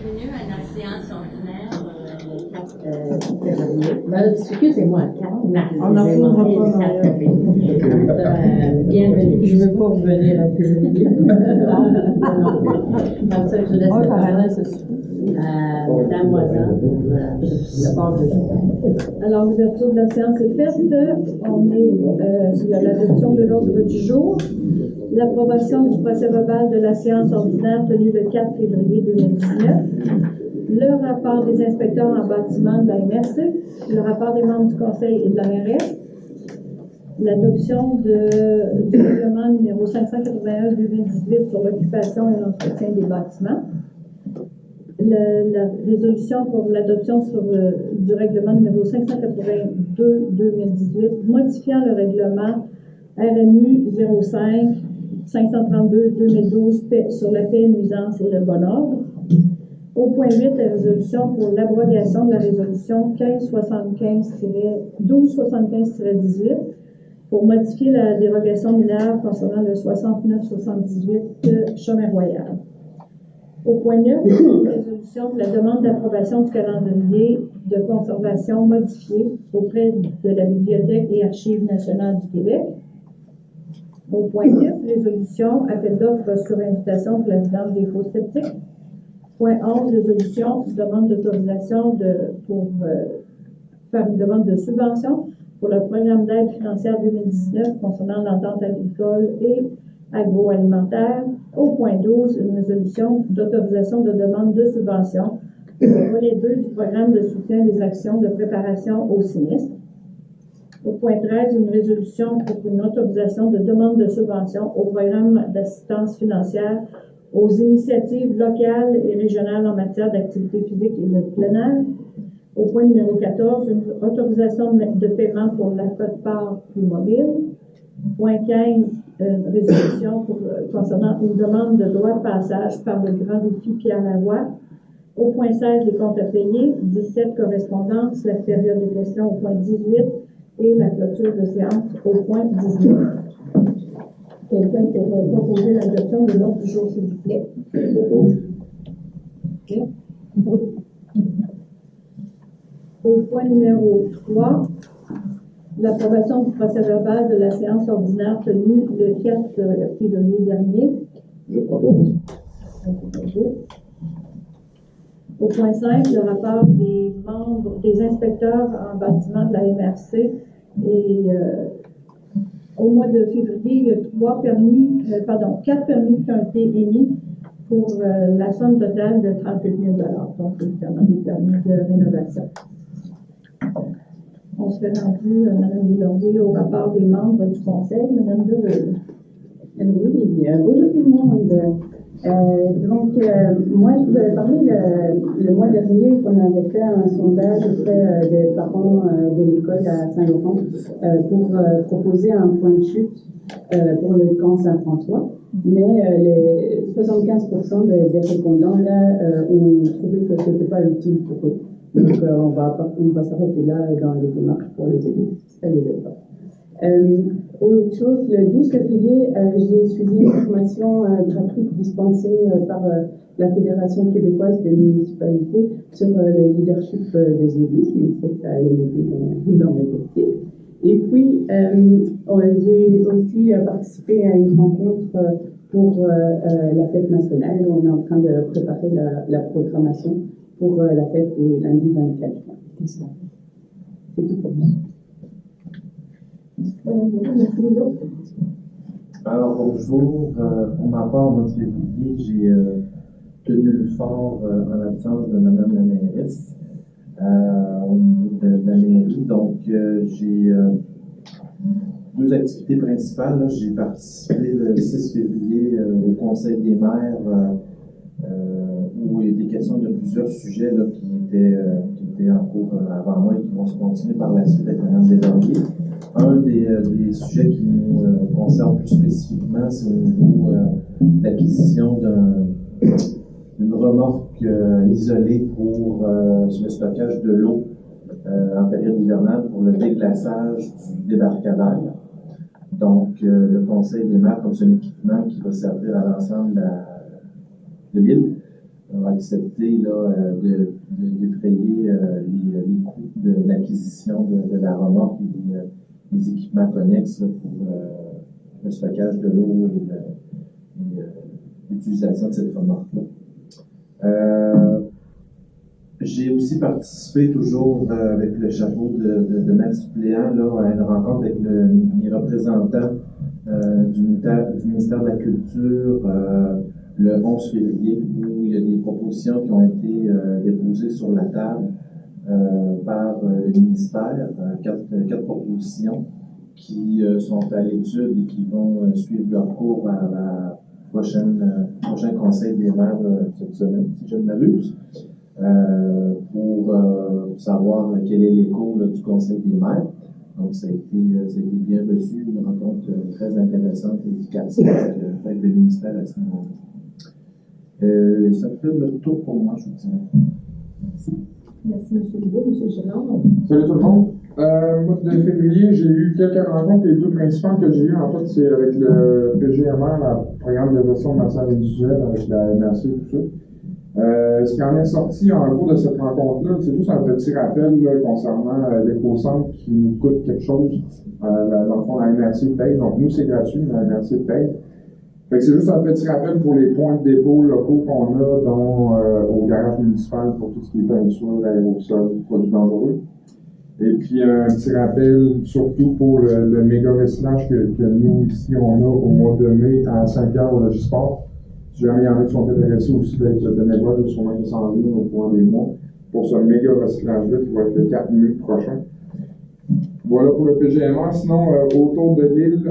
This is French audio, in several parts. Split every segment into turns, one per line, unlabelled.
bienvenue à la séance ordinaire le 4 février. Excusez-moi, 4 mars.
On n'en reviendra pas.
4 février. Bienvenue.
Je ne veux pas revenir à février.
Comme ça, je laisse
Oui,
le
par
parler
là, c'est sûr.
Madame Moisan pour le port de jour.
Alors, l'ouverture de la séance est faite. Il y a l'adoption de l'ordre du jour, l'approbation du procès-verbal de la séance ordinaire tenue le 4 février 2019, le rapport des inspecteurs en bâtiment de la MRC, le rapport des membres du Conseil et de l'ARS, l'adoption du règlement numéro 581-2018 sur l'occupation et l'entretien des bâtiments, la résolution pour l'adoption du règlement numéro 582-2018 modifiant le règlement RMU 05 532-2012 sur la paix, nuisance et le bon ordre. Au point 8, la résolution pour l'abrogation de la résolution 1275-18 pour modifier la dérogation mineure concernant le 69-78 chemin royal. Au point 9, résolution de la demande d'approbation du calendrier de conservation modifié auprès de la Bibliothèque et Archives nationales du Québec. Au point 10, résolution appel d'offres sur invitation pour la vidange des fosses septiques. Point 11, résolution demande d'autorisation pour faire une demande de subvention pour le programme d'aide financière 2019 concernant l'entente agricole et agroalimentaire. Au point 12, une résolution d'autorisation de demande de subvention pour le volet 2 du programme de soutien des actions de préparation au sinistre. Au point 13, une résolution pour une autorisation de demande de subvention au programme d'assistance financière aux initiatives locales et régionales en matière d'activité physique et de plein air. Au point numéro 14, une autorisation de paiement pour la quote-part plus mobile. Point 15, résolution concernant une demande de droit de passage par le grand défi Pierre Lavoie. Au point 16, les comptes à payer. 17, correspondance, la période de questions au point 18 et la clôture de séance au point 19. Quelqu'un pourrait proposer l'adoption de l'ordre du jour, s'il vous plaît. Okay. Au point numéro 3, l'approbation du procès-verbal de la séance ordinaire tenue le 4 février dernier.
Je propose.
Au point 5, le rapport des inspecteurs en bâtiment de la MRC. Et au mois de février, il y a 4 permis qui ont été émis pour la somme totale de 38 000 $. Donc, évidemment, des permis de rénovation. On se fait rendu, Mme Deslauriers, au rapport des membres du Conseil. Mme Deslauriers.
Oui, bonjour tout le monde. Moi, je vous avais parlé le mois dernier qu'on avait fait un sondage auprès des parents de l'école à Saint-Laurent pour proposer un point de chute pour le camp Saint-François. Mais les 75% des répondants là ont trouvé que ce n'était pas utile pour eux. Donc, on va s'arrêter là dans les démarches pour les aider. Ça les aide pas. Autre chose, le 12 février, j'ai suivi une formation gratuite dispensée par la Fédération québécoise des municipalités sur le leadership des élus. Je me sais que ça allait m'aider dans mes dossiers. Et puis, j'ai aussi participé à une rencontre pour la fête nationale. On est en train de préparer la programmation pour la fête du lundi 24 juin. C'est tout pour moi.
Alors, bonjour. Pour ma part, au mois de février, j'ai tenu le fort en l'absence de Mme la mairesse au niveau de la mairie. Donc, j'ai 2 activités principales. Là. J'ai participé le 6 février au Conseil des maires où il y a des questions de plusieurs sujets là, qui étaient en cours avant moi et qui vont se continuer par la suite avec Mme Deslauriers. Un des sujets qui nous concerne plus spécifiquement, c'est au niveau d'acquisition d'une remorque isolée pour le stockage de l'eau en période hivernale pour le déglaçage du débarcadère. Donc, le Conseil des maires, comme c'est un équipement qui va servir à l'ensemble de l'île, a accepté là, de défrayer les coûts de l'acquisition de la remorque et des équipements connexes là, pour le stockage de l'eau et l'utilisation de cette remorque-là. J'ai aussi participé toujours avec le chapeau de maître suppléant là, à une rencontre avec les représentants du ministère de la Culture le 11 février, où il y a des propositions qui ont été déposées sur la table par le ministère, quatre propositions qui sont à l'étude et qui vont suivre leur cours à la prochain conseil des maires cette semaine, si je ne m'abuse. Pour savoir quel est l'écho du Conseil des maires. Donc, ça a été bien reçu, une rencontre très intéressante et efficace avec le ministère à ce moment-là. Ça fait le tour pour moi, je vous dirais. Merci.
Merci, M. Legault. M. Girard.
Salut tout le monde. Moi, de février, j'ai eu quelques rencontres. Les deux principales que j'ai eues, en fait, c'est avec le PGMR, le programme de gestion de matières individuelles, avec la MRC et tout ça. Ce qui en est sorti en gros de cette rencontre-là, c'est juste un petit rappel là, concernant l'éco-centre qui nous coûte quelque chose. Dans le fond, la MRC paye. Donc, nous, c'est gratuit, mais la MRC paye. Fait que c'est juste un petit rappel pour les points de dépôt locaux qu'on a, dont au garage municipal pour tout ce qui est peinture, aérosol, produits dangereux. Et puis, un petit rappel surtout pour le méga recyclage que nous, ici, on a au mois de mai à Saint-Pierre au Logisport. Si jamais il y en a qui sont intéressés aussi d'être bénévoles, sûrement qu'ils s'en viennent au cours des mois pour ce méga recyclage-là qui va être le 4 mai prochain. Voilà pour le PGMR. Sinon, autour de l'île,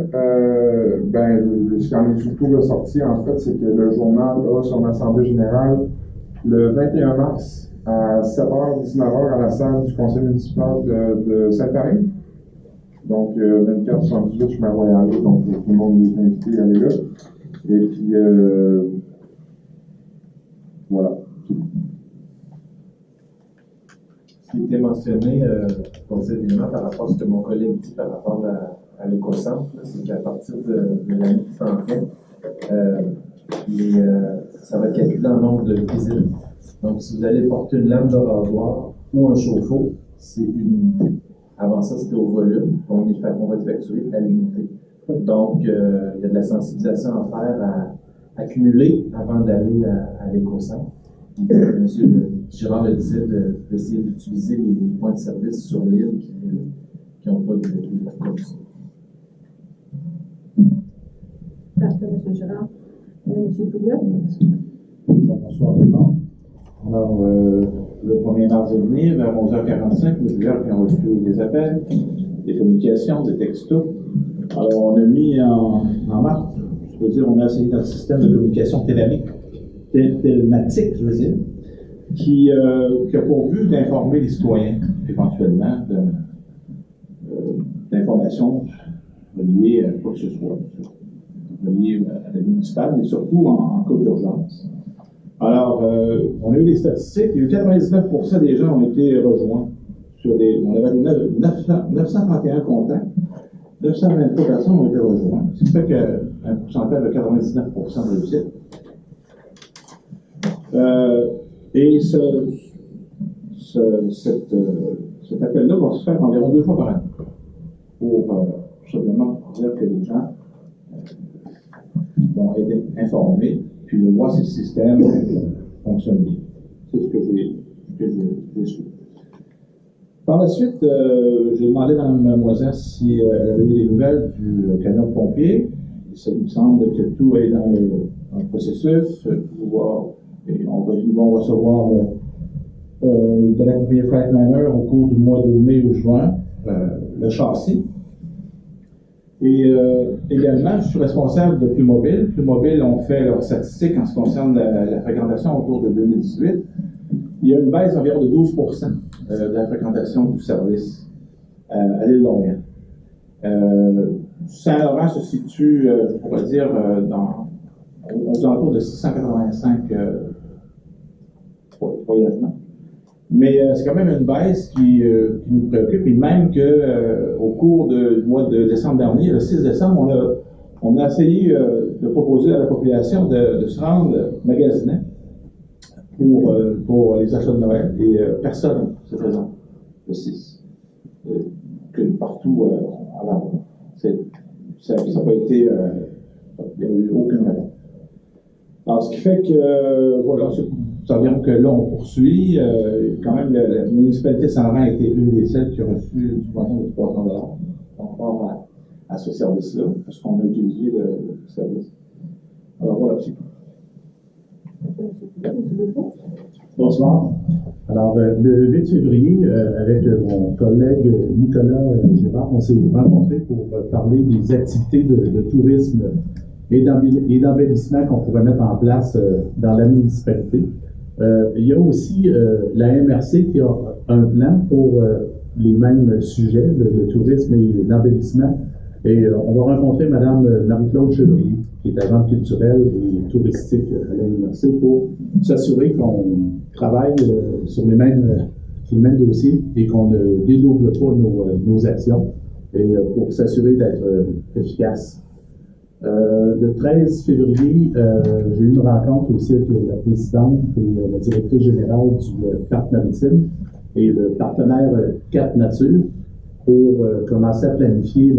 ce qui en est surtout ressorti, en fait, c'est que le journal a son assemblée générale le 21 mars à 7h, 19h à la salle du conseil municipal de Sainte-Marie. Donc, 2478 chemin Royal, donc tout le monde est invité à aller là. Et puis, voilà.
Ce qui était mentionné considérablement par rapport à ce que mon collègue dit par rapport à l'éco-centre, c'est qu'à partir de l'année qui s'en vient, ça va être calculé en nombre de visites. Donc, si vous allez porter une lame de rasoir ou un chauffe-eau, c'est une unité. Avant ça, c'était au volume. On va être facturé à l'unité. Donc, il y a de la sensibilisation à faire, à accumuler avant d'aller à l'éco-centre. M. Girard le disait d'essayer d'utiliser les points de service sur l'île qui n'ont pas de comme ça.
Parfait, M. Girard. M. Pouliot.
Bonsoir tout le monde. Alors, le 1er mars dernier, vers 11h45, il y a plusieurs qui ont reçu des appels, des communications, des textos. Alors, on a mis en marche, je veux dire, on a essayé notre système de communication télmatique, je veux dire, qui a pour but d'informer les citoyens, éventuellement, d'informations reliées à quoi que ce soit, reliées à la municipale, mais surtout en cas d'urgence. Alors, on a eu les statistiques, il y a eu 99% des gens ont été rejoints on avait 931 contacts. 923 personnes ont été rejointes, ce qui fait qu'un pourcentage de 99% de réussite. Et cet appel-là va se faire environ 2 fois par an pour simplement dire que les gens vont être informés puis de voir si le système fonctionne bien. C'est ce que j'ai su. Par la suite, j'ai demandé à Mme Moisin si elle avait eu des nouvelles du camion de pompiers. Il me semble que tout est dans le processus. Ils vont recevoir de la compagnie Freightliner au cours du mois de mai ou juin le châssis. Et également, je suis responsable de Plus-Mobile. Plus-Mobile ont fait leurs statistiques en ce qui concerne la fréquentation autour de 2018. Il y a une baisse d'environ de 12% de la fréquentation du service à l'île d'Orléans. Saint-Laurent se situe, je pourrais dire, aux alentours de 685 voyagements. Mais c'est quand même une baisse qui nous préoccupe, et même qu'au cours du mois de décembre dernier, le 6 décembre, on a essayé de proposer à la population de se rendre magasiner pour les achats de Noël et personne se présente le 6. Que partout, alors, ça n'a pas été, il n'y a eu aucune réponse. Alors, ce qui fait que, voilà, ça veut dire que là, on poursuit. Quand même, la municipalité Saint-Laurent a été une des celles qui a reçu une subvention de 300 $ par rapport à ce service-là, parce qu'on a utilisé le service. Alors, voilà, c'est tout.
Bonsoir. Alors, le 8 février, avec mon collègue Nicolas Girard, on s'est rencontrés pour parler des activités de tourisme et d'embellissement qu'on pourrait mettre en place dans la municipalité. Il y a aussi la MRC qui a un plan pour les mêmes sujets, le tourisme et l'embellissement. Et on va rencontrer Mme Marie-Claude Chevrier, qui est agente culturelle et touristique à la MRC, pour s'assurer qu'on travaille sur les mêmes dossiers et qu'on ne dédouble pas nos actions, et pour s'assurer d'être efficace. Le 13 février, j'ai eu une rencontre aussi avec la présidente et la directrice générale du Parc maritime et le partenaire Cap Nature pour commencer à planifier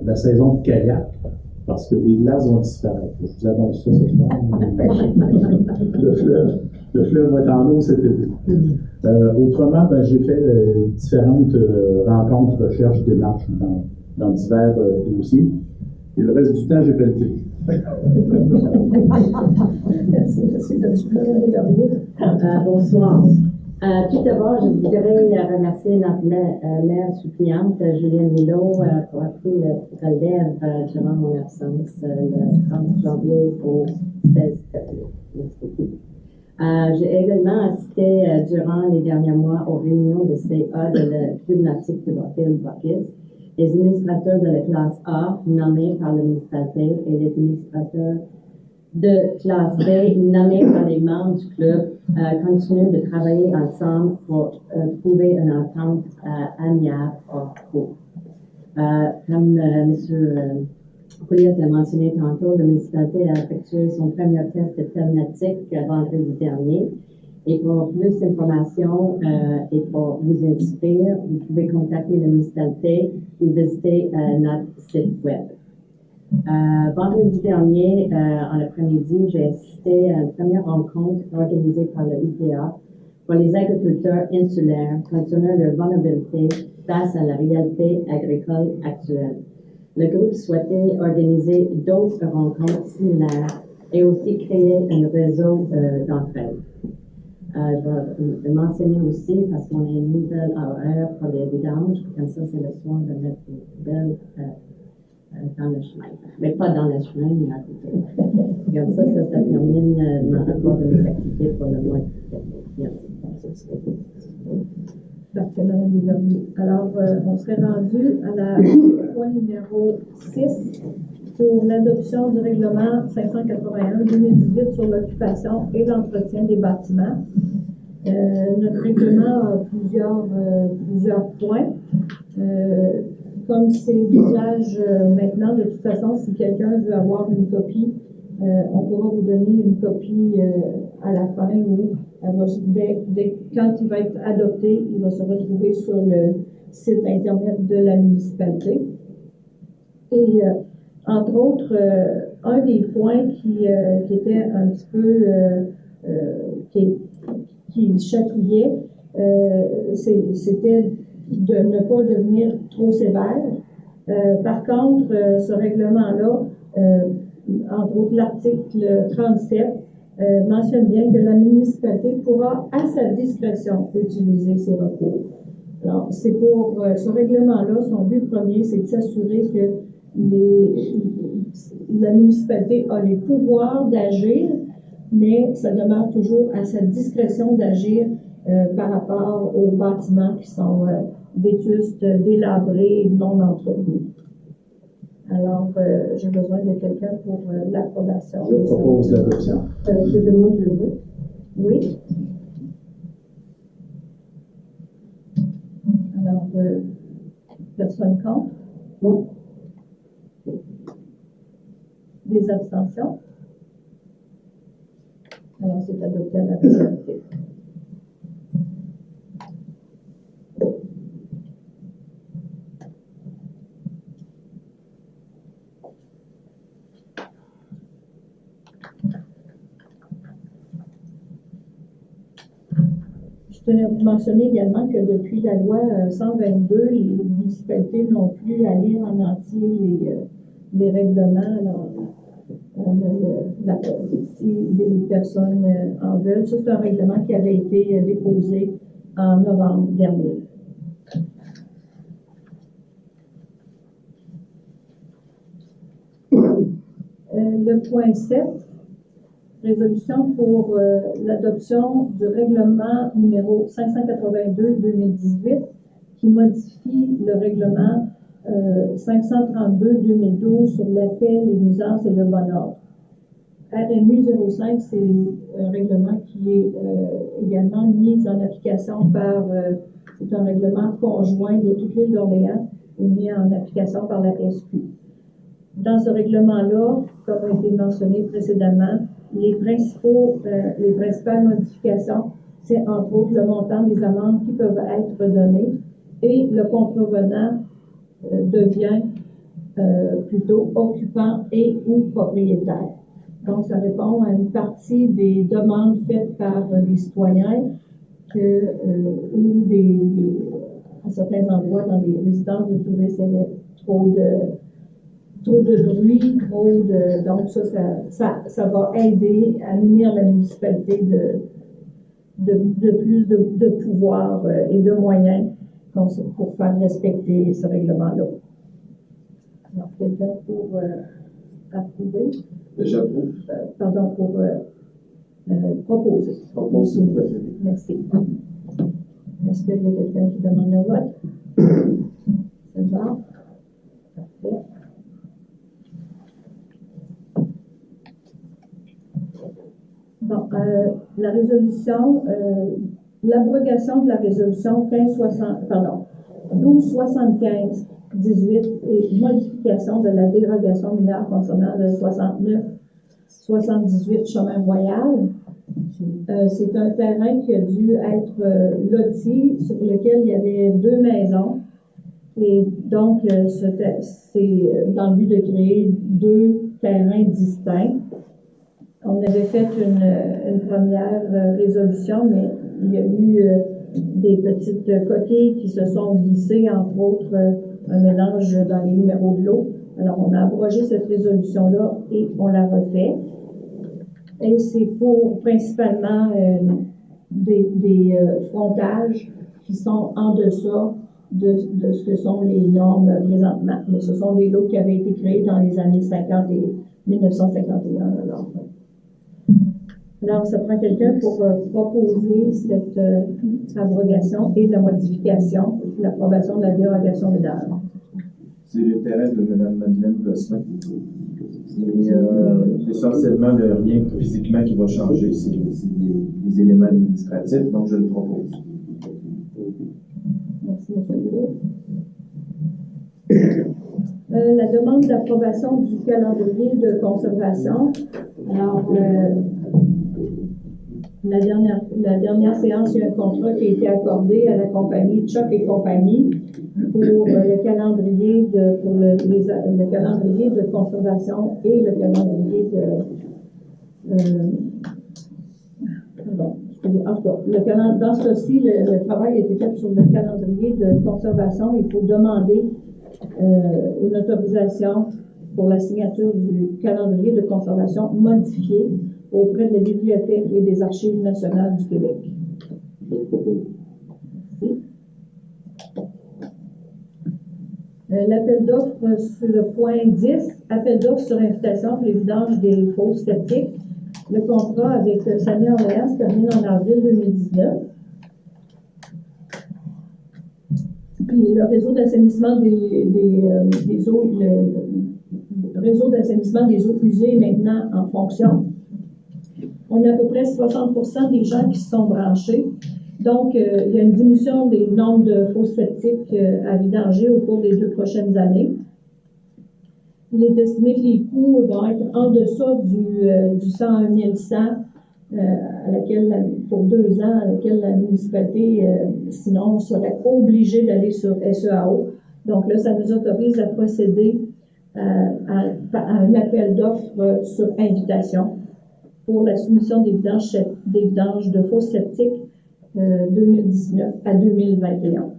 la saison de kayak, parce que les glaces vont disparaître. Je vous annonce ça ce soir. Le fleuve va être en eau cet été. Autrement, j'ai fait différentes rencontres, recherches, démarches dans divers dossiers. Et le reste du temps, j'ai fait le télé.
Bonsoir. Tout d'abord, je voudrais remercier notre maire suppléante, Julienne Milo, pour avoir pris le relève durant mon absence le 30 janvier au 16 février. Merci beaucoup. J'ai également assisté durant les derniers mois aux réunions de CA de la Club nautique de Bâtille-Bacchus, les administrateurs de la classe A nommés par la municipalité et les administrateurs de classe B nommés par les membres du club continuent de travailler ensemble pour trouver une entente amiable hors cours. Comme M. Pouliot a mentionné tantôt, la municipalité a effectué son premier test de thématique vendredi dernier. Et pour plus d'informations et pour vous inscrire, vous pouvez contacter la municipalité ou visiter notre site web. Vendredi dernier, en après-midi, j'ai assisté à une première rencontre organisée par le UPA pour les agriculteurs insulaires concernant leur vulnérabilité face à la réalité agricole actuelle. Le groupe souhaitait organiser d'autres rencontres similaires et aussi créer un réseau d'entraide. Je vais le mentionner aussi parce qu'on a une nouvelle horaire pour les vidanges, comme ça c'est le soir de mettre les poubelles dans le chemin. Mais pas dans le chemin, mais à côté. Comme ça termine encore de mes activités pour le mois de février. Merci.
Parfait, Mme Desverniers. Alors, on serait rendu à la point numéro 6 pour l'adoption du règlement 581-2018 sur l'occupation et l'entretien des bâtiments. Notre règlement a plusieurs points. Comme c'est l'usage maintenant, de toute façon, si quelqu'un veut avoir une copie, on pourra vous donner une copie à la fin où quand il va être adopté, il va se retrouver sur le site Internet de la municipalité. Et entre autres, un des points qui était un petit peu qui chatouillait, c'était de ne pas devenir trop sévère. Par contre, ce règlement-là, entre autres l'article 37, mentionne bien que la municipalité pourra, à sa discrétion, utiliser ces recours. Alors, c'est pour ce règlement-là, son but premier, c'est de s'assurer que la municipalité a les pouvoirs d'agir, mais ça demeure toujours à sa discrétion d'agir par rapport aux bâtiments qui sont vétustes, délabrés et non entretenus. Alors, j'ai besoin de quelqu'un pour l'approbation.
Je propose l'adoption.
Je demande le vote.
Oui. Alors, personne contre?
Non.
Des abstentions? Alors, c'est adopté à la majorité. Je tenais à vous mentionner également que depuis la loi 122, les municipalités n'ont plus à lire en entier les règlements. Alors, on a si des personnes en veulent. Ça, c'est un règlement qui avait été déposé en novembre dernier. Le point 7. Résolution pour l'adoption du règlement numéro 582-2018 qui modifie le règlement 532-2012 sur l'effet, les nuisances et le bon ordre. RMU 05, c'est un règlement qui est également mis en application par, c'est un règlement conjoint de toute l'île d'Orléans et mis en application par la SQ. Dans ce règlement-là, comme a été mentionné précédemment, les principales modifications, c'est entre autres le montant des amendes qui peuvent être données et le contrevenant devient plutôt occupant et ou propriétaire. Donc, ça répond à une partie des demandes faites par les citoyens ou à certains endroits dans les résidences de touristes, il y avait trop de bruit, donc ça va aider à munir la municipalité de plus de pouvoir et de moyens pour faire respecter ce règlement-là. Alors, quelqu'un pour approuver?
J'approuve.
Pardon, pour proposer.
Proposer.
Merci. Est-ce qu'il y a quelqu'un qui demande le vote? C'est bon? Parfait. Bon, la résolution, l'abrogation de la résolution 1275-18 et modification de la dérogation mineure concernant le 69-78 chemin royal. C'est un terrain qui a dû être loti, sur lequel il y avait 2 maisons. Et donc, c'est dans le but de créer 2 terrains distincts. On avait fait une première résolution, mais il y a eu des petites coquilles qui se sont glissées, entre autres un mélange dans les numéros de l'eau. Alors, on a abrogé cette résolution-là et on la refait. Et c'est pour principalement des frontages qui sont en deçà de ce que sont les normes présentement. Mais ce sont des lots qui avaient été créés dans les années 50 et 1951. Alors, ça prend quelqu'un pour proposer cette abrogation et la modification, l'approbation de la dérogation mineure.
C'est le terrain de Mme Madeleine Gosselin. Et essentiellement, il n'y a rien physiquement qui va changer. C'est des éléments administratifs, donc je le propose.
Merci, M. Boulot. La demande d'approbation du calendrier de conservation. Alors, la dernière séance, il y a un contrat qui a été accordé à la compagnie Chuck et compagnie pour le calendrier le calendrier de conservation et le calendrier dans ce cas-ci, le travail a été fait sur le calendrier de conservation. Il faut demander une autorisation pour la signature du calendrier de conservation modifié auprès de la Bibliothèque et des Archives nationales du Québec. Merci. L'appel d'offres sur le point 10, appel d'offres sur invitation pour les vidanges des fosses septiques. Le contrat avec Samy Orléans se termine en avril 2019. Puis le réseau d'assainissement des eaux, le réseau d'assainissement des eaux usées est maintenant en fonction. On a à peu près 60% des gens qui se sont branchés. Donc, il y a une diminution des nombres de fosses septiques à vidanger au cours des 2 prochaines années. Il est estimé que les coûts vont être en deçà du 101 100 pour 2 ans, à laquelle la municipalité, sinon, serait obligée d'aller sur SEAO. Donc là, ça nous autorise à procéder à un appel d'offres sur invitation pour la soumission des vidanges de fosses septiques 2019 à 2021.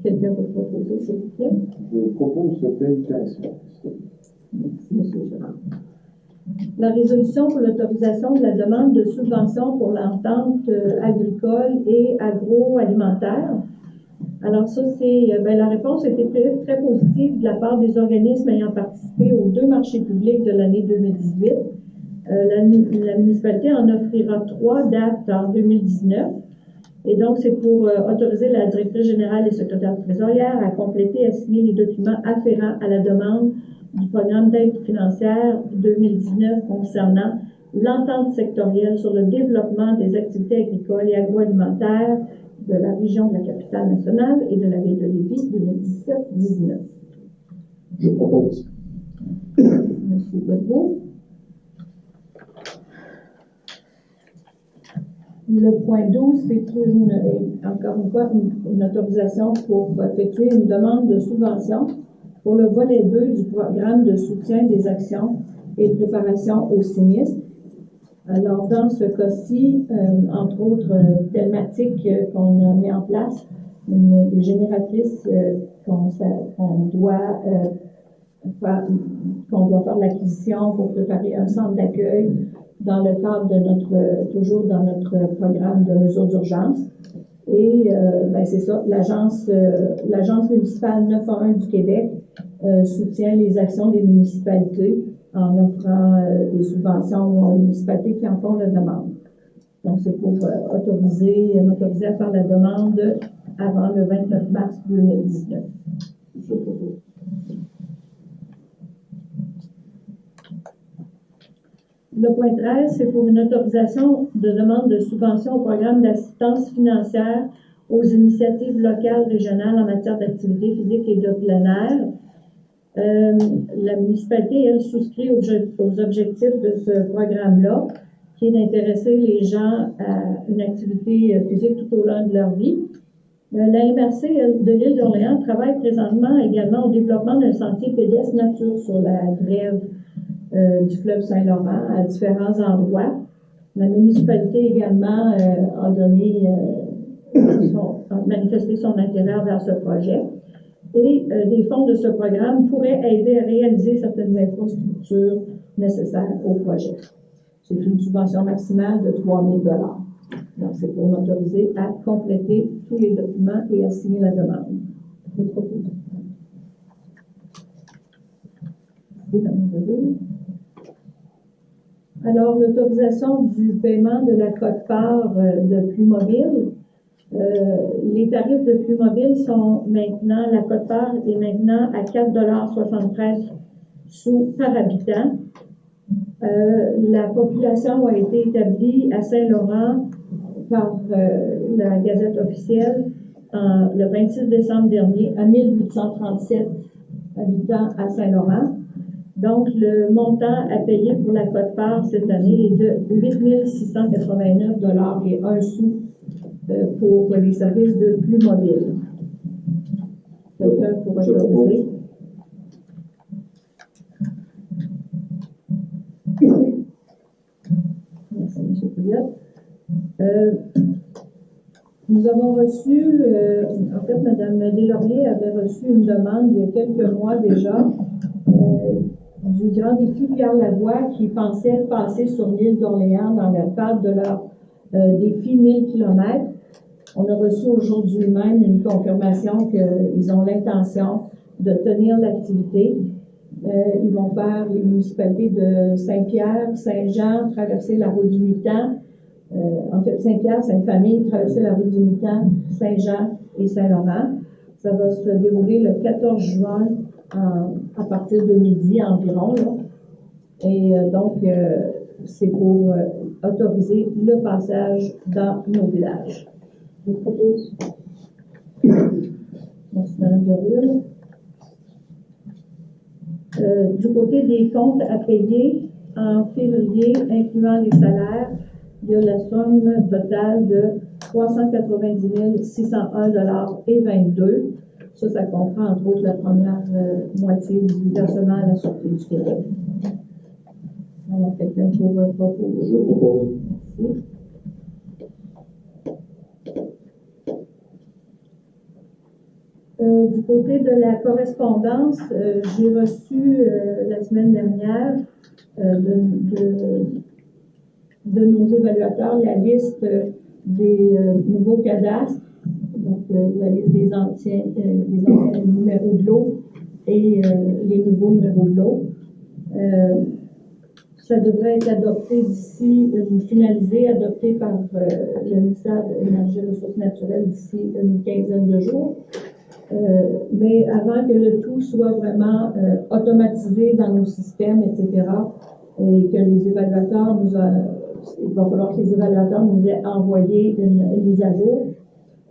Quelqu'un peut proposer, s'il vous plaît?
Je propose cette invitation.
Merci, M. Gérard. La résolution pour l'autorisation de la demande de subvention pour l'entente agricole et agroalimentaire. Alors ça, la réponse a été très positive de la part des organismes ayant participé aux 2 marchés publics de l'année 2018. La municipalité en offrira 3 dates en 2019. Et donc, c'est pour autoriser la directrice générale et secrétaire trésorière à compléter et à signer les documents afférents à la demande du programme d'aide financière 2019 concernant l'entente sectorielle sur le développement des activités agricoles et agroalimentaires de la région de la capitale nationale et de la ville de Lévis 2017-19.
Je propose.
Monsieur Godbout. Le point 12, c'est encore une fois une autorisation pour effectuer une demande de subvention pour le volet 2 du programme de soutien des actions et de préparation au sinistre. Alors, dans ce cas-ci, entre autres thématiques qu'on a mis en place, des génératrices qu'on doit faire l'acquisition pour préparer un centre d'accueil dans le cadre de toujours dans notre programme de mesures d'urgence. Et c'est ça, l'agence municipale 911 du Québec soutient les actions des municipalités en offrant des subventions aux municipalités qui en font la demande. Donc, c'est pour m'autoriser à faire la demande avant le 29 mars 2019.
Je propose.
Le point 13, c'est pour une autorisation de demande de subvention au programme d'assistance financière aux initiatives locales, régionales en matière d'activité physique et de plein air. La municipalité, elle, souscrit aux objectifs de ce programme-là, qui est d'intéresser les gens à une activité physique tout au long de leur vie. La MRC de l'île d'Orléans travaille présentement également au développement d'un sentier pédestre nature sur la grève du fleuve Saint-Laurent à différents endroits. La municipalité également a manifesté son intérêt vers ce projet. Et des fonds de ce programme pourraient aider à réaliser certaines infrastructures nécessaires au projet. C'est une subvention maximale de 3 000 $. Donc, c'est pour m'autoriser à compléter tous les documents et à signer la demande. Je propose. Alors, l'autorisation du paiement de la quote-part de Plus-Mobile. Les tarifs de Plus-Mobile sont maintenant, la quote-part est maintenant à 4,73 $ par habitant. La population a été établie à Saint-Laurent par la Gazette officielle le 26 décembre dernier à 1837 habitants à Saint-Laurent. Donc, le montant à payer pour la quote-part cette année est de 8 689 $ et 1 sou pour les services de Plus-Mobile. Quelqu'un pour autoriser? Merci, M. Pouliot. Nous avons reçu, en fait, Mme Deslauriers avait reçu une demande il y a quelques mois déjà du Grand Défi Pierre-Lavoie qui pensait passer sur l'île d'Orléans dans le cadre de leur défi 1000 km. On a reçu aujourd'hui même une confirmation qu'ils ont l'intention de tenir l'activité. Ils vont faire les municipalités de Saint-Pierre, Saint-Jean, traverser la route du Mitan. En fait, Saint-Pierre, Sainte-Famille, traverser la route du Mitan, Saint-Jean et Saint-Laurent. Ça va se dérouler le 14 juin à partir de midi environ. Là. Et donc, c'est pour autoriser le passage dans nos villages. Je vous propose. Merci, Mme Derule. Du côté des comptes à payer, en février, incluant les salaires, il y a la somme totale de 390 601,22 $. Ça comprend entre autres la première moitié du versement à la Sûreté du Québec. Alors, quelqu'un pour proposer?
Je propose.
Merci. Du côté de la correspondance, j'ai reçu la semaine dernière de nos évaluateurs la liste des nouveaux cadastres, donc la liste des anciens numéros de lot et les nouveaux numéros de lot. Ça devrait être adopté d'ici, finalisé, adopté par le ministère de l'Énergie et des Ressources naturelles d'ici une quinzaine de jours. Mais avant que le tout soit vraiment automatisé dans nos systèmes, etc., et que les évaluateurs il va falloir que les évaluateurs nous aient envoyé une mise à jour.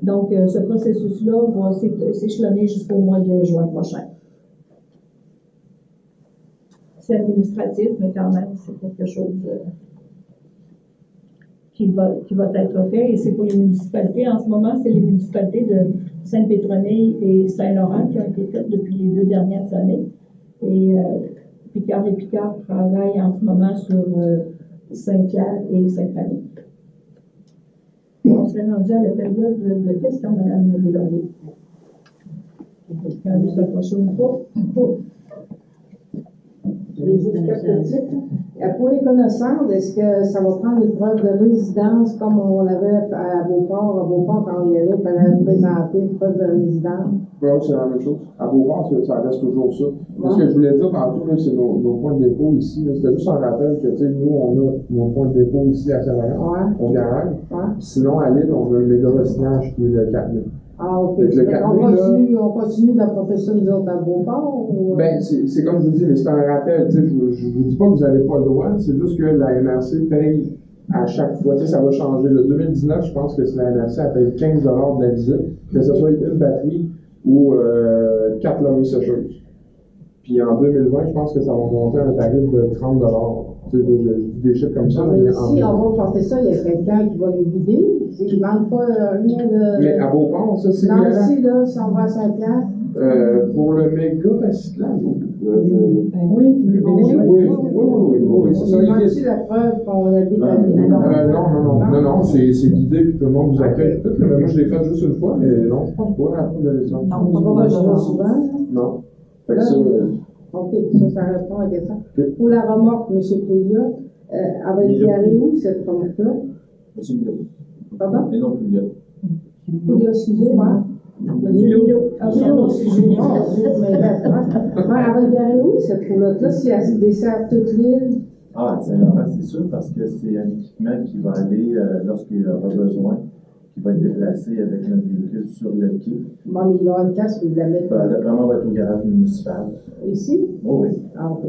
Donc, ce processus-là va s'échelonner jusqu'au mois de juin prochain. C'est administratif, mais quand même, c'est quelque chose qui va être fait. Et c'est pour les municipalités. En ce moment, c'est les municipalités de Sainte-Pétronille et Saint-Laurent qui ont été faites depuis les 2 dernières années. Et Picard et Picard travaillent en ce moment sur Saint-Pierre et Sainte-Famille. On serait rendu à la période de questions, Mme Laurier. Quelqu'un veut s'approcher ou pas?
Pour les connaissances, est-ce que ça va prendre une preuve de résidence comme on avait à Beauport? À Beauport, quand on y allait, il fallait présenter une preuve de résidence.
Oui, c'est la même chose. À Beauport, ça reste toujours ça. Ce que je voulais dire tantôt, c'est nos points de dépôt ici. C'était juste un rappel que, nous, on a nos points de dépôt ici à Saint-Laurent, au garage. Sinon, à Lille, on a le méga recyclage qui est le 4000.
Ah, OK. On continue d'apporter ça, nous autres, à Beauport? Ou...
Ben, c'est comme je vous dis, mais c'est un rappel. Je vous dis pas que vous n'avez pas le droit, c'est juste que la MRC paye à chaque fois. Ça va changer. Le 2019, je pense que la MRC elle paye 15 $ de la visite, que ce soit une batterie ou 4 laveries sécheuses. Puis en 2020, je pense que ça va monter à un tarif de 30 $. Je dis des chiffres comme ça.
Mais si on va porter ça, il y a quelqu'un qui va les vider. Ils ne demandent pas rien de.
Mais à Beauport, ça, c'est.
Non, ici, là, si on va à Saint-Pierre.
Pour le méga recyclage,
Oui,
c'est ça.
Demande-tu la preuve qu'on habite à Lille?
Non, c'est guidé, puis tout le monde vous accueille. Mais moi, je l'ai fait juste une fois, mais non, je pense pas à la fin de l'élection.
Non, on ne va pas souvent.
Non. Fait que ça.
OK, ça répond à la question. Pour la remorque, M. Pouliot, elle va être garée où, cette remorque-là?
M. Milo.
Pardon?
Mais non, Pouliot.
Pouliot, excusez-moi. Milo. Ah, Milo, excusez-moi. Elle va être garée où, cette roulotte-là, si elle dessert toute l'île?
Ah, c'est sûr, parce que c'est un équipement qui va aller, lorsqu'il y aura besoin, qui va être déplacé avec notre véhicule sur le quai.
Bon, mais il va y avoir une casse que vous la mettez.
D'après moi, on va être au garage municipal.
Ici?
Oh, oui.
Ah, OK.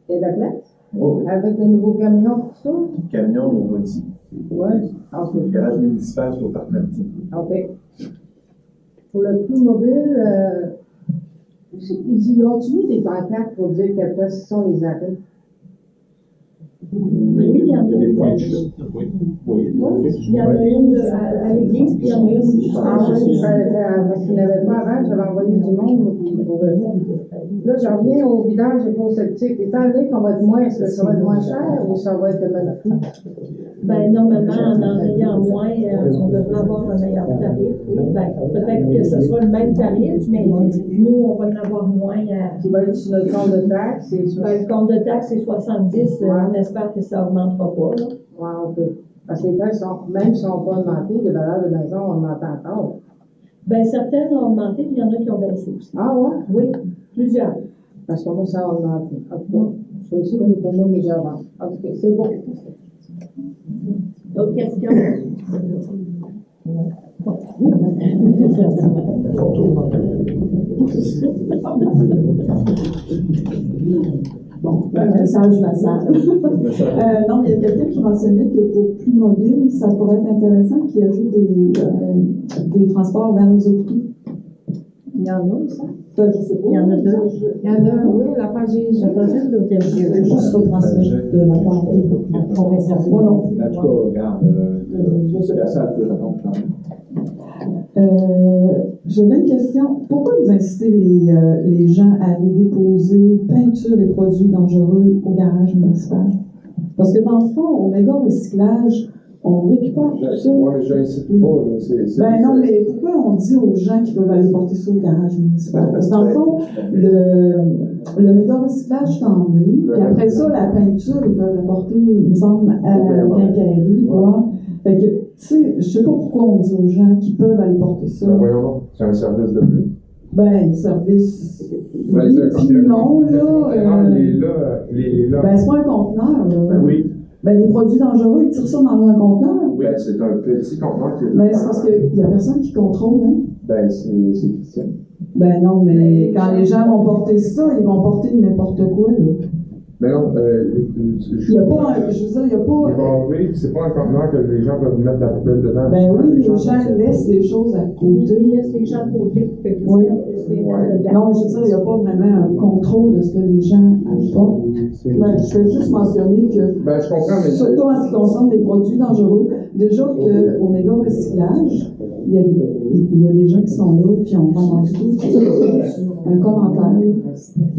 Et la place?
Oh, oui.
Avec le nouveau camion, tout ça?
Le camion, on va ici.
Oui. OK.
Le garage municipal, c'est au parc Martin.
OK. Pour le plus mobile, ils ont mis des pancartes pour dire quelle place sont les arrêts?
Oui, il y a des points de chute. Oui.
Il y en a une à l'église, puis il y en a une ici.
Parce qu'il n'y avait pas avant, j'avais envoyé du monde pour venir. Là, je reviens au vidange éco-septique. Étant donné qu'on va être moins, est-ce que ça va être moins cher ou ça va être le même prix?
Ben, normalement, en ayant moins, on devrait avoir un meilleur tarif. Oui, ben, peut-être que ce sera le même tarif, mais nous, on va en avoir moins.
Qui va être sur notre compte de taxe?
Ben, le compte de taxe, c'est 70. On espère que ça n'augmentera pas. Là.
Ouais, OK. Parce que les taxes, même si on n'a pas augmenté, les valeurs de maison ont augmenté encore.
Ben, certaines ont augmenté, puis il y en a qui ont baissé aussi.
Ah, ouais?
Oui, plusieurs.
Parce que moi, ça a augmenté. En tout cas, c'est aussi pour moi que j'ai avancé. En tout cas, c'est bon.
D'autres questions?
Bon, un message passable. Non, il y a quelqu'un qui mentionnait que pour plus mobile, ça pourrait être intéressant qu'il ajoute des transports vers les hôpitaux.
Il y en a, ça?
Je sais pas.
Il y en a deux.
Il y en a, oui, la page
Je vais juste l'hôtel
Je
Dieu.
vais juste retransmettre de la part de
Pour réserver.
Moi non.
En tout cas, regarde, c'est la salle peut répondre quand même.
J'avais une question. Pourquoi vous incitez les gens à aller déposer peinture et produits dangereux au garage municipal? Parce que dans le fond, au méga recyclage, on récupère tout ça.
Moi, je n'incite pas. Là,
Ben non, mais pourquoi on dit aux gens qu'ils peuvent aller porter ça au garage municipal? Parce que dans le fond, le méga recyclage t'en est, puis après ça, la peinture, ils peuvent la porter, il me semble, à la quincaillerie, quoi. Fait que, tu sais, je sais pas pourquoi on dit aux gens qu'ils peuvent aller porter ça.
Ben voyons donc, c'est un service de plus.
Ben, service.
Ben,
Oui,
c'est
puis non, là.
là.
Ben, c'est pas un conteneur, là.
Ben oui.
Ben, les produits dangereux, ils tirent ça dans un conteneur.
Ben, c'est un petit conteneur qui est.
Ben, c'est parce qu'il y a personne qui contrôle, hein.
Ben, c'est Christian.
Ben non, mais quand les gens vont porter ça, ils vont porter n'importe quoi, là.
Mais non,
Il y a pas, je veux dire, il y a pas.
Il va enlever, c'est pas un conteneur que les gens peuvent mettre la poubelle dedans.
Ben oui, les gens laissent des choses à côté.
Il laisse les gens à côté pour que
Oui.
Non,
Non, je veux dire, il n'y a pas vraiment un contrôle de ce que les gens apportent. Ben, je vais juste mentionner que,
Ben, je comprends, mais.
surtout en ce qui concerne les produits dangereux, déjà qu'au méga recyclage, il y a des gens qui sont là, puis on ramasse tout un commentaire.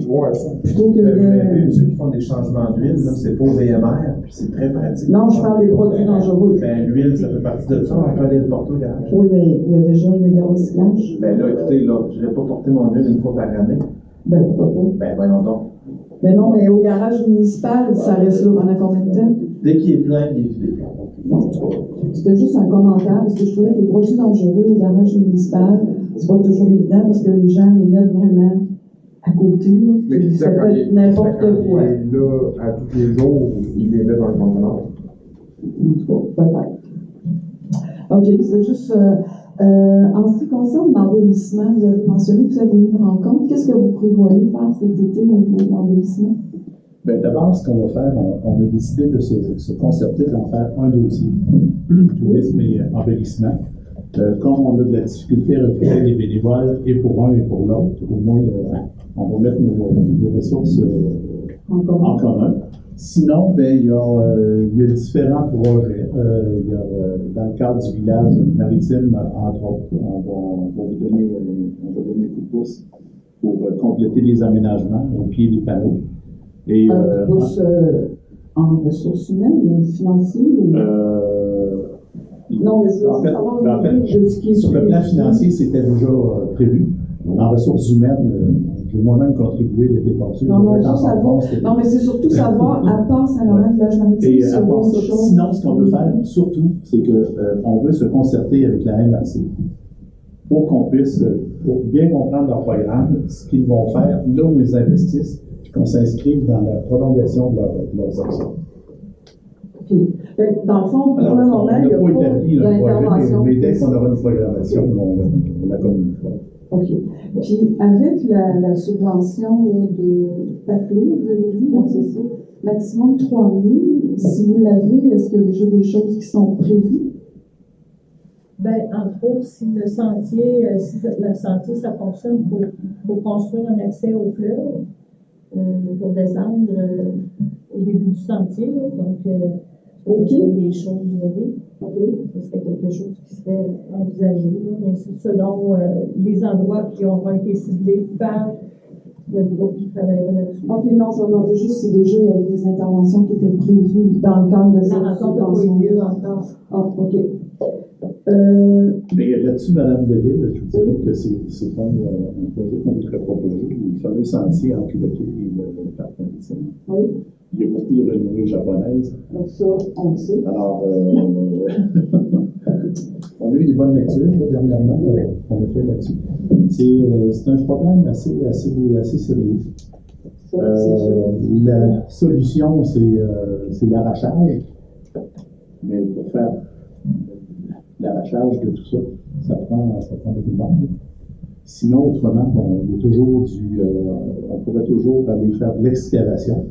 Ouais.
Plutôt que
Mais ceux qui font des changements d'huile, là, c'est pour VMR, puis c'est très pratique.
Non, je parle des produits dangereux.
Ben, l'huile, ça fait partie de ça, on peut aller le porter au garage.
Oui, mais il y a déjà le méga recyclage.
Ben là, écoutez, là, je vais pas porter mon huile une fois par année.
Ben, pourquoi pas?
Ben, voyons donc.
Mais non, mais au garage municipal, ça reste là pendant combien de temps?
Dès qu'il est plein, il est vidé.
C'était juste un commentaire, parce que je trouvais que les produits dangereux au garage municipal, c'est pas toujours évident, parce que les gens les mettent vraiment à côté. Là.
Mais qui
Ça
sait
peut
quand
être n'importe quoi.
il est là à tous les jours, il les met dans le conteneur.
Peut-être. OK, c'est juste. En ce qui concerne l'embellissement, vous avez mentionné que vous avez eu une rencontre. Qu'est-ce que vous prévoyez faire cet été au niveau de l'embellissement?
Bien, d'abord, ce qu'on va faire, on a décidé de se concerter d'en faire un dossier, tourisme et embellissement. Comme on a de la difficulté à recruter des bénévoles et pour un et pour l'autre, au moins, on va mettre nos ressources en commun. Sinon, ben, il y a différents projets. Il y a, dans le cadre du village maritime, entre autres, on va vous donner un coup de pouce pour compléter les aménagements au pied des panneaux. Et,
Un coup de pouce en ressources humaines ou financières? Non, mais je veux savoir
en fait,
de ce qui est
sur le plan financier, c'était déjà prévu. En ressources humaines, j'ai moi-même contribué l'été passé.
Non, mais c'est surtout savoir, à part Saint-Laurent, village maritime,
et
c'est
à part ça,
autre chose.
sinon, ce qu'on veut faire, surtout, c'est qu'on veut se concerter avec la MRC pour qu'on puisse, pour bien comprendre leur programme, ce qu'ils vont faire, là où ils investissent, puis qu'on s'inscrive dans la prolongation de leurs actions.
Okay. Dans le fond, pour le moment, il n'y a pas d'intervention.
Mais dès qu'on aura une programmation, on la communiquera.
OK. Puis, avec la subvention là, de papier, vous avez dit, donc c'est ça, maximum 3 000. Si vous l'avez, est-ce qu'il y a déjà des choses qui sont prévues?
Ben, entre autres, si le sentier, ça fonctionne pour construire un accès au fleuve, pour descendre au début du sentier, là, donc
OK.
Des choses, oui. OK. Ce serait quelque chose qui serait envisagé, là, mais c'est selon les endroits qui auront été ciblés par le groupe qui travaillerait là-dessus.
OK, non, je me demandais juste si déjà il y avait des interventions qui étaient prévues dans le cadre de cette subvention.
Lieu encore.
Ah, OK.
Mais là-dessus, Mme Delille, je vous dirais que c'est un projet qu'on voudrait proposer, le fameux sentier entre le quai et le parc maritime.
Oui.
Il y a beaucoup de renommées japonaises.
Donc ça, on le sait.
Alors, on a eu des bonnes lectures là, dernièrement, on a fait là-dessus. C'est un problème assez sérieux. La solution, c'est l'arrachage. Mais pour faire l'arrachage de tout ça, ça prend beaucoup de monde. Sinon, autrement, on pourrait toujours aller faire de l'excavation.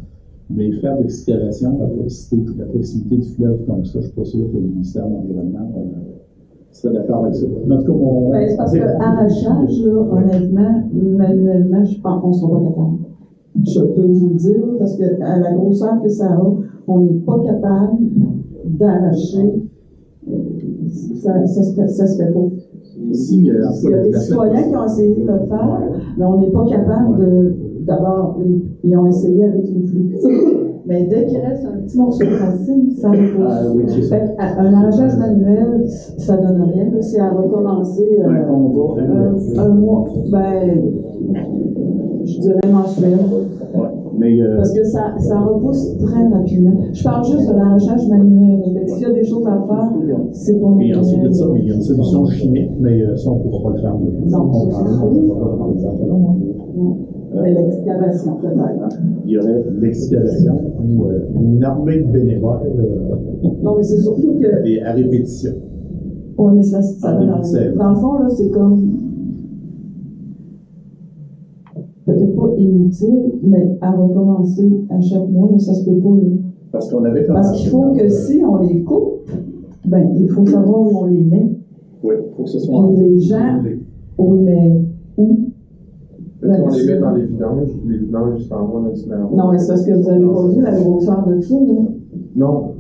Mais faire de l'excavation à la proximité du fleuve comme ça, je ne suis pas sûr que le ministère de l'Environnement serais d'accord avec ça. En tout cas,
Ben, c'est parce que arrachage, là, honnêtement, manuellement, je pense qu'on ne sera pas capable. Je peux vous le dire, parce que à la grosseur que ça a, on n'est pas capable d'arracher. Ça se fait pas.
Si,
Il y a des citoyens qui ont essayé de le faire, mais on n'est pas capable de. D'abord, ils ont essayé avec les flux. Mais dès qu'il reste un petit morceau de racine, ça repose.
oui, c'est ça.
Un arrachage manuel, ça donne rien. C'est à recommencer un mois. Ben, je dirais mensuel.
Mais,
parce que ça repousse très rapidement. Je parle juste de l'arrachage manuel. Donc, s'il y a des choses à faire, c'est pour
et ensuite de ça, il y a une solution chimique, mais ça, on ne pourra pas le faire.
Non. L'excavation, peut-être.
Il y aurait l'excavation ou une armée de bénévoles.
Non, mais c'est surtout que.
À répétition.
Oui, mais ça va dans le fond, là, c'est comme. Peut-être pas inutile, mais à recommencer à chaque mois, ça se peut pas. Là. Parce qu'il faut que si on les coupe, ben, il faut savoir où on les met.
Oui, il faut que ce soit.
Puis les gens, oui, mais où?
Ben, on les met dans les vidanges juste en bas dans
non, mais c'est parce que vous avez pas vu la grosseur de ça, là?
Non.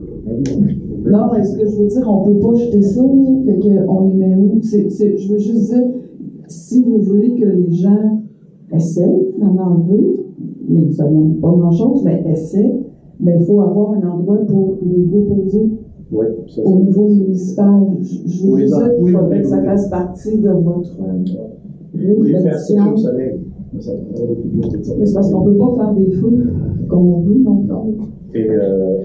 Non, mais ce que je veux dire, on peut pas jeter ça, fait qu'on les met où? Je veux juste dire, si vous voulez que les gens essayent d'en enlever, mais ça ne donne pas grand-chose, mais essayent, mais il faut avoir un endroit pour les déposer.
Oui,
au niveau municipal. Je vous dis qu'il faudrait que ça fasse partie de votre réflexion. Mais c'est parce qu'on ne peut pas faire des feux comme on veut, non?
Et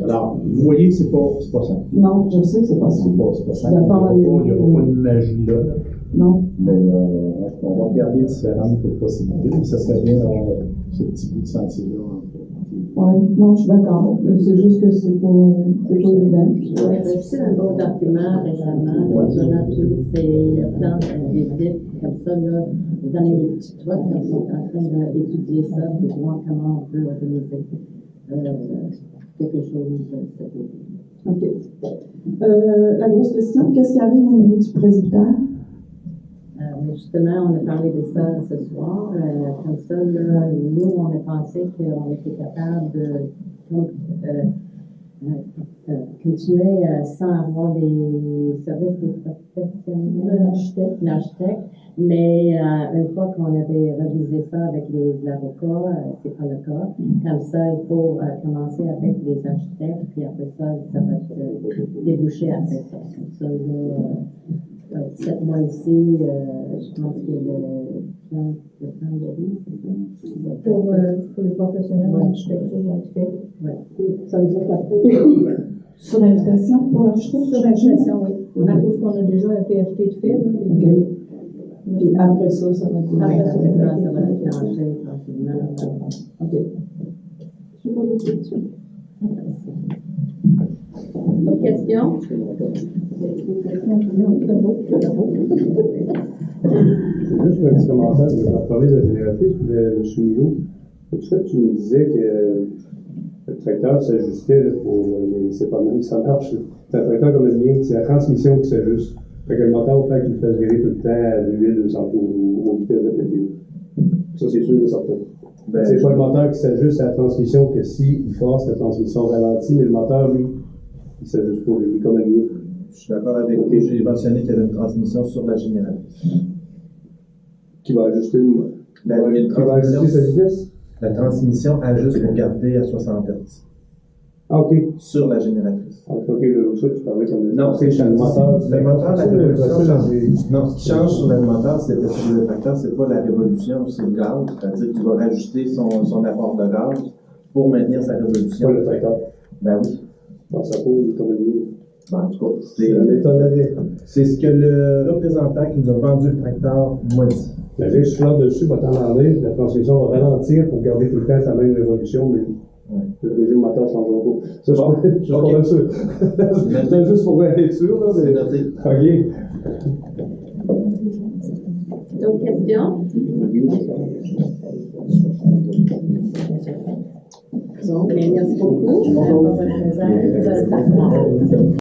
alors, vous voyez que c'est pas ça.
Non, je sais que c'est pas ça.
C'est pas ça. Il n'y aura pas de magie là.
Non.
Mais on va regarder différentes possibilités. Mais ça serait bien d'avoir ce petit bout de sentier-là.
Oui, non, je suis d'accord. C'est juste que c'est pas évident.
J'ai reçu un beau document récemment mentionnant tous ces plans visibles comme ça. Là, dans les petits trucs, on est en train d'étudier ça et voir comment on peut organiser quelque chose.
OK. La grosse question, qu'est-ce qui arrive au niveau du presbytère?
Justement, on a parlé de ça ce soir. Comme ça, là, nous, on a pensé qu'on était capable de continuer sans avoir des services de professionnels, l'architecte. Mais une fois qu'on avait révisé ça avec les avocats, c'est pas le cas. Comme ça, il faut commencer avec les architectes, puis après ça, ça va déboucher après ça. Comme ça, là, 7 mois ici, je pense que le plan de vie, c'est ça?
Pour les professionnels en architecture, va être fait.
Oui.
Ça veut dire qu'après, sur invitation pour l'architecte?
Sur invitation, oui. À cause qu'on a déjà un PFT de fait. Là,
OK. Puis après ça, ça va être...
Après ça, ça va déclencher tranquillement.
OK. Je n'ai pas d'autres questions.
D'autres questions?
Juste un petit commentaire, je vais parler de la génératrice, M. Millot. Tout ça, tu nous disais que le tracteur s'ajustait pour. Mais c'est pas même, ça marche. C'est un tracteur comme le mien, c'est la transmission qui s'ajuste. Fait que le moteur, il faut qu'il fasse virer tout le temps à l'huile aux vitesses de PTO. Ça, c'est sûr et certain. C'est pas le moteur qui s'ajuste à la transmission que s'il force, la transmission ralentit, mais le moteur, lui, il s'ajuste pour lui, comme le mien.
Je suis d'accord avec vous. J'ai mentionné qu'il y avait une transmission sur la génératrice.
Qui va ajuster
sa vitesse? La transmission ajuste pour garder à 60 Hz.
Ah, OK.
Sur la génératrice.
OK, le truc, tu parlais comme
non, c'est le moteur. Le moteur, la révolution. Non, ce qui change sur le moteur, c'est le tracteur, c'est pas la révolution, c'est le gaz. C'est-à-dire qu'il va rajuster son apport de gaz pour maintenir sa révolution.
Pas le tracteur.
Ben oui.
Dans sa peau, il est comme
en tout cas, c'est ce que le représentant qui nous a vendu le tracteur m'a dit.
La vieille soufflante dessus va t'enlever, la transmission va ralentir pour garder tout le temps sa même révolution, mais le régime moteur ne changera pas. Ça, je suis pas sûr. C'était juste pour être sûr, là, mais...
C'est noté.
OK.
D'autres questions? Donc, merci beaucoup.